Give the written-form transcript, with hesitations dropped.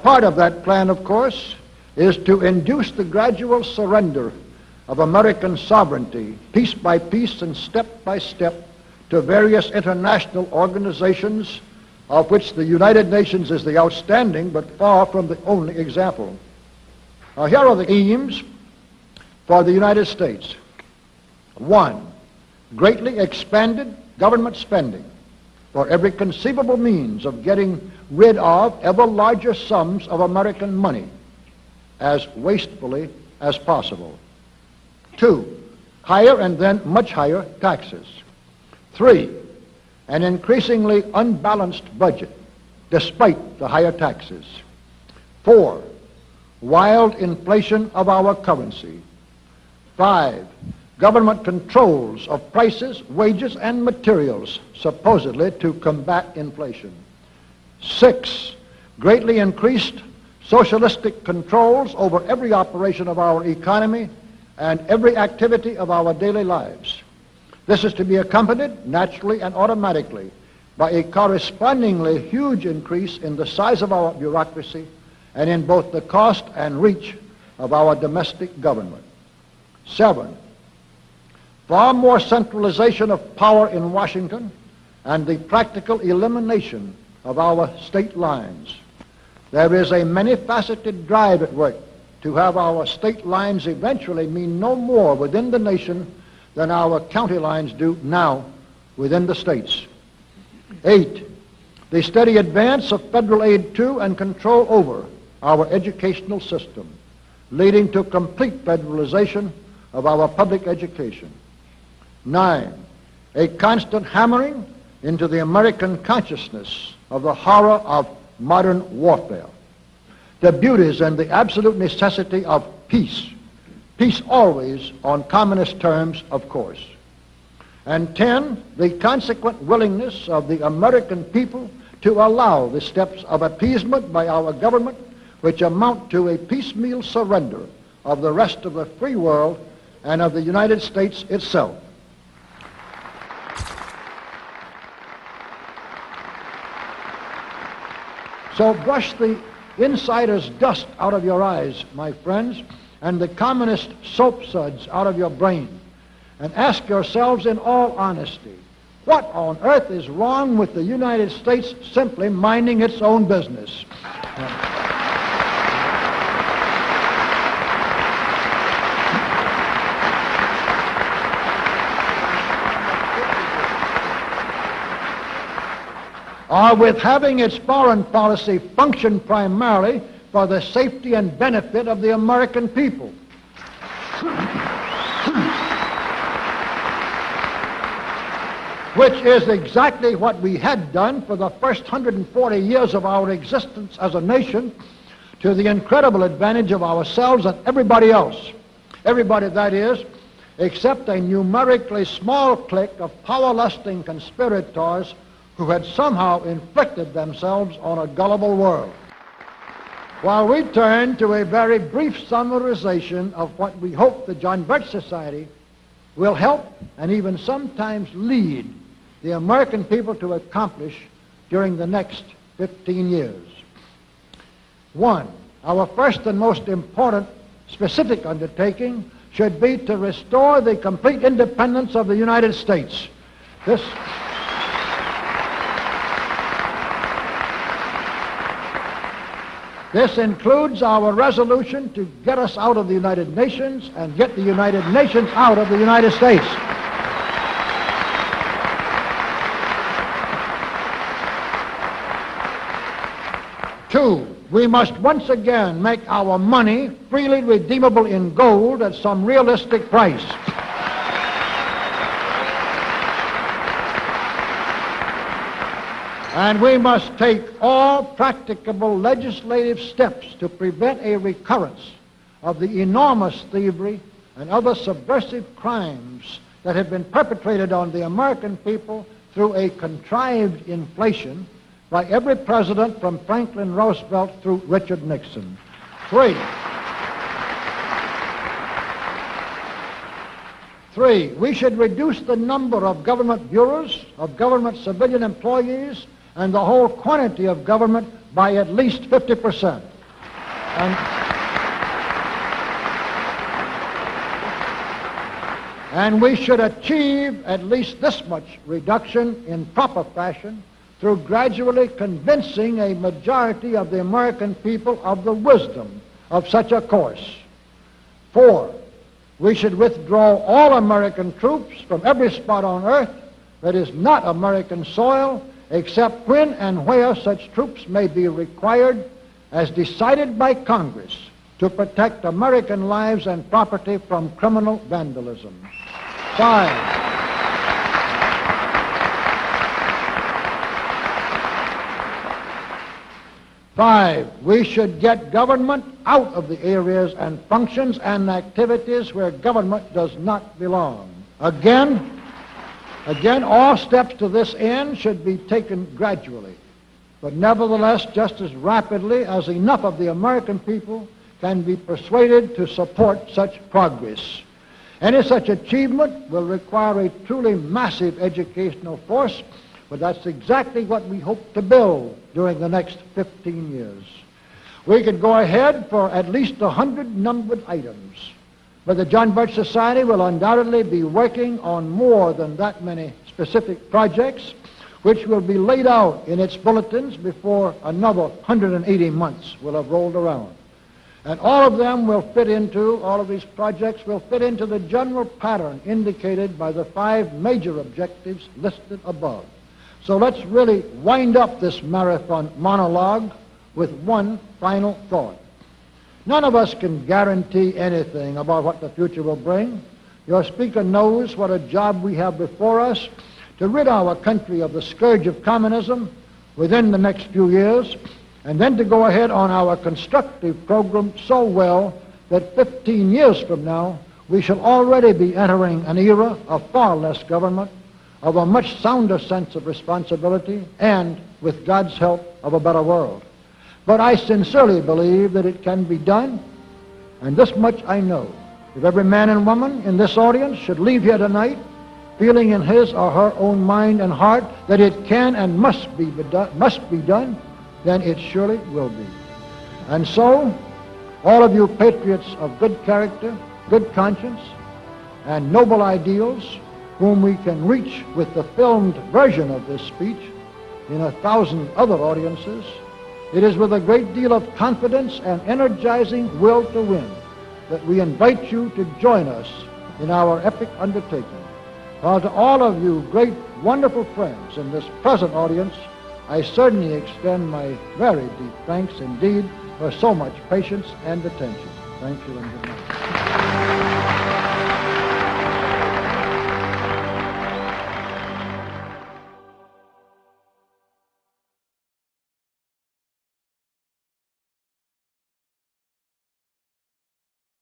part of that plan, of course, is to induce the gradual surrender of American sovereignty, piece by piece and step by step, to various international organizations, of which the United Nations is the outstanding but far from the only example. Now, here are the aims for the United States. 1, greatly expanded government spending for every conceivable means of getting rid of ever larger sums of American money as wastefully as possible. 2, higher and then much higher taxes. 3, an increasingly unbalanced budget despite the higher taxes. 4, wild inflation of our currency. 5, government controls of prices, wages, and materials, supposedly to combat inflation. 6, greatly increased socialistic controls over every operation of our economy and every activity of our daily lives. This is to be accompanied, naturally and automatically, by a correspondingly huge increase in the size of our bureaucracy and in both the cost and reach of our domestic government. 7, far more centralization of power in Washington and the practical elimination of our state lines. There is a many-faceted drive at work to have our state lines eventually mean no more within the nation than our county lines do now within the states. 8, the steady advance of federal aid to and control over our educational system, leading to complete federalization of our public education. 9, a constant hammering into the American consciousness of the horror of modern warfare, the beauties and the absolute necessity of peace. Peace always on communist terms, of course. And 10, the consequent willingness of the American people to allow the steps of appeasement by our government which amount to a piecemeal surrender of the rest of the free world and of the United States itself. So brush the insider's dust out of your eyes, my friends, and the communist soap suds out of your brain, and ask yourselves in all honesty, what on earth is wrong with the United States simply minding its own business? Or with having its foreign policy function primarily for the safety and benefit of the American people. Which is exactly what we had done for the first 140 years of our existence as a nation, to the incredible advantage of ourselves and everybody else. Everybody, that is, except a numerically small clique of power-lusting conspirators who had somehow inflicted themselves on a gullible world. While we turn to a very brief summarization of what we hope the John Birch Society will help and even sometimes lead the American people to accomplish during the next 15 years. 1, our first and most important specific undertaking should be to restore the complete independence of the United States. This includes our resolution to get us out of the United Nations and get the United Nations out of the United States. 2, we must once again make our money freely redeemable in gold at some realistic price. And we must take all practicable legislative steps to prevent a recurrence of the enormous thievery and other subversive crimes that have been perpetrated on the American people through a contrived inflation by every president from Franklin Roosevelt through Richard Nixon. 3, we should reduce the number of government bureaus, of government civilian employees, and the whole quantity of government by at least 50%. And we should achieve at least this much reduction in proper fashion through gradually convincing a majority of the American people of the wisdom of such a course. 4, we should withdraw all American troops from every spot on earth that is not American soil, except when and where such troops may be required as decided by Congress to protect American lives and property from criminal vandalism. 5, we should get government out of the areas and functions and activities where government does not belong. Again, all steps to this end should be taken gradually, but nevertheless just as rapidly as enough of the American people can be persuaded to support such progress. Any such achievement will require a truly massive educational force, but that's exactly what we hope to build during the next 15 years. We could go ahead for at least 100 numbered items, but the John Birch Society will undoubtedly be working on more than that many specific projects, which will be laid out in its bulletins before another 180 months will have rolled around. And all of these projects will fit into the general pattern indicated by the 5 major objectives listed above. So let's really wind up this marathon monologue with one final thought. None of us can guarantee anything about what the future will bring. Your speaker knows what a job we have before us to rid our country of the scourge of communism within the next few years, and then to go ahead on our constructive program so well that 15 years from now we shall already be entering an era of far less government, of a much sounder sense of responsibility, and, with God's help, of a better world. But I sincerely believe that it can be done, and this much I know. If every man and woman in this audience should leave here tonight feeling in his or her own mind and heart that it can and must be done, then it surely will be. And so, all of you patriots of good character, good conscience, and noble ideals, whom we can reach with the filmed version of this speech in 1,000 other audiences, it is with a great deal of confidence and energizing will to win that we invite you to join us in our epic undertaking. While to all of you great, wonderful friends in this present audience, I certainly extend my very deep thanks indeed for so much patience and attention. Thank you and good night.